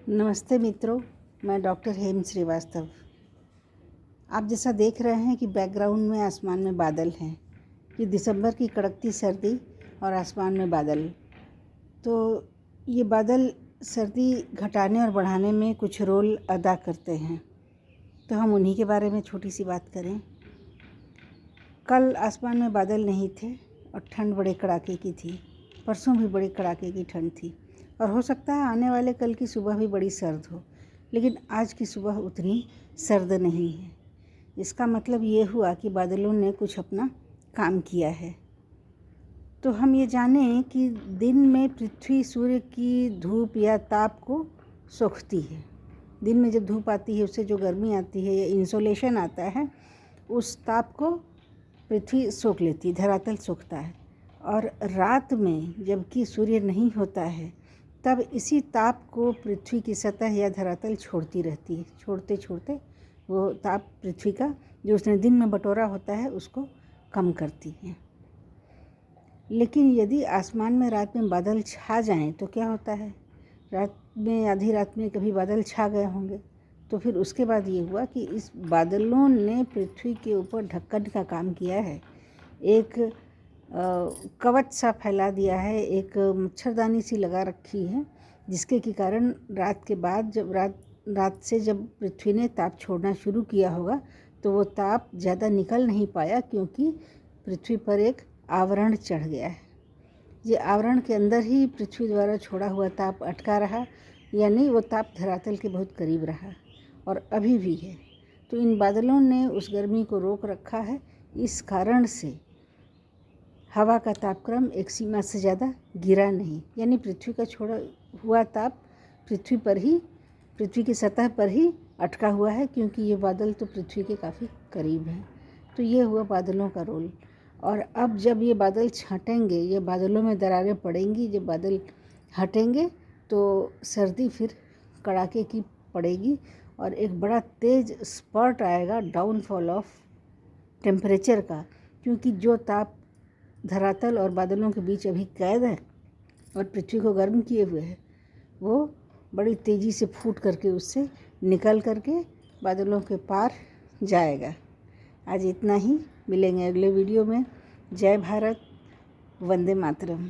नमस्ते मित्रों, मैं डॉक्टर हेम श्रीवास्तव। आप जैसा देख रहे हैं कि बैकग्राउंड में आसमान में बादल हैं। ये दिसंबर की कड़कती सर्दी और आसमान में बादल। तो ये बादल सर्दी घटाने और बढ़ाने में कुछ रोल अदा करते हैं। तो हम उन्हीं के बारे में छोटी सी बात करें। कल आसमान में बादल नहीं थे और ठंड बड़े कड़ाके की थी। परसों भी बड़े कड़ाके की ठंड थी और हो सकता है आने वाले कल की सुबह भी बड़ी सर्द हो, लेकिन आज की सुबह उतनी सर्द नहीं है। इसका मतलब ये हुआ कि बादलों ने कुछ अपना काम किया है। तो हम ये जानें कि दिन में पृथ्वी सूर्य की धूप या ताप को सोखती है। दिन में जब धूप आती है उससे जो गर्मी आती है या इंसोलेशन आता है, उस ताप को पृथ्वी सोख लेती है, धरातल सोखता है। और रात में जबकि सूर्य नहीं होता है तब इसी ताप को पृथ्वी की सतह या धरातल छोड़ती रहती है। छोड़ते छोड़ते वो ताप पृथ्वी का जो उसने दिन में बटोरा होता है उसको कम करती है। लेकिन यदि आसमान में रात में बादल छा जाएं तो क्या होता है? रात में आधी रात में कभी बादल छा गए होंगे, तो फिर उसके बाद ये हुआ कि इस बादलों ने पृथ्वी के ऊपर ढक्कन का काम किया है। एक कवच सा फैला दिया है, एक मच्छरदानी सी लगा रखी है, जिसके के कारण रात के बाद जब रात से जब पृथ्वी ने ताप छोड़ना शुरू किया होगा तो वो ताप ज़्यादा निकल नहीं पाया, क्योंकि पृथ्वी पर एक आवरण चढ़ गया है। ये आवरण के अंदर ही पृथ्वी द्वारा छोड़ा हुआ ताप अटका रहा, यानी वो ताप धरातल के बहुत करीब रहा और अभी भी है। तो इन बादलों ने उस गर्मी को रोक रखा है। इस कारण से हवा का तापक्रम एक सीमा से ज़्यादा गिरा नहीं, यानी पृथ्वी का छोड़ा हुआ ताप पृथ्वी की सतह पर ही अटका हुआ है, क्योंकि ये बादल तो पृथ्वी के काफ़ी करीब हैं। तो ये हुआ बादलों का रोल। और अब जब ये बादल छटेंगे, ये बादलों में दरारें पड़ेंगी, जब बादल हटेंगे तो सर्दी फिर कड़ाके की पड़ेगी और एक बड़ा तेज़ स्पर्ट आएगा डाउनफॉल ऑफ टेम्परेचर का, क्योंकि जो ताप धरातल और बादलों के बीच अभी कैद है और पृथ्वी को गर्म किए हुए है, वो बड़ी तेज़ी से फूट करके उससे निकल करके बादलों के पार जाएगा। आज इतना ही, मिलेंगे अगले वीडियो में। जय भारत, वंदे मातरम।